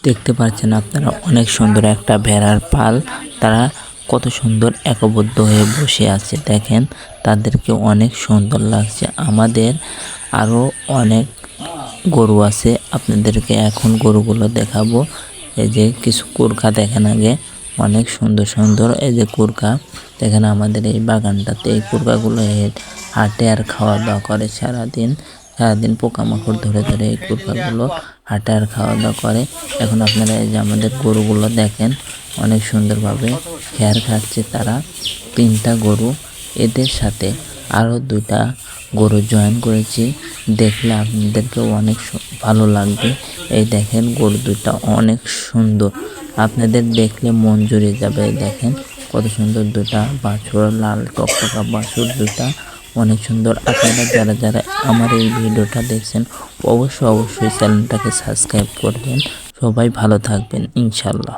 দেখতে পাচ্ছেন আপনারা অনেক সুন্দর একটা ভেড়ার পাল। তারা কত সুন্দর একবদ্ধ হয়ে বসে আছে, দেখেন তাদেরকে অনেক সুন্দর লাগছে। আমাদের আরও অনেক গরু আছে, আপনাদেরকে এখন গরুগুলো দেখাবো। এই যে কিছু কুরখা দেখেন, আগে অনেক সুন্দর সুন্দর এই যে কুরখা দেখেন আমাদের এই বাগানটাতে। এই কুরখাগুলো হাঁটে আর খাওয়া দাওয়া করে সারাদিন পোকামাকড় ধরে ধরে এই কুরখাগুলো হাঁটে আর খাওয়া দাওয়া করে। এখন আপনারা এই যে আমাদের গরুগুলো দেখেন অনেক সুন্দরভাবে খেয়ার খাচ্ছে তারা। 3টা গরু, এদের সাথে আরও 2টা গরু জয়েন করেছি, দেখলে আপনাদেরকেও অনেক ভালো লাগবে। এই দেখেন গরু 2টা অনেক সুন্দর, আপনাদের দেখলে মন জুড়ে যাবে। দেখেন কত সুন্দর 2টা বাছুর, লাল টকটকা বাছুর 2টা, অনেক সুন্দর। আপনারা যারা যারা আমার এই ভিডিওটা দেখছেন অবশ্যই চ্যানেলটাকে সাবস্ক্রাইব করবেন। সবাই ভালো থাকবেন ইনশাল্লাহ।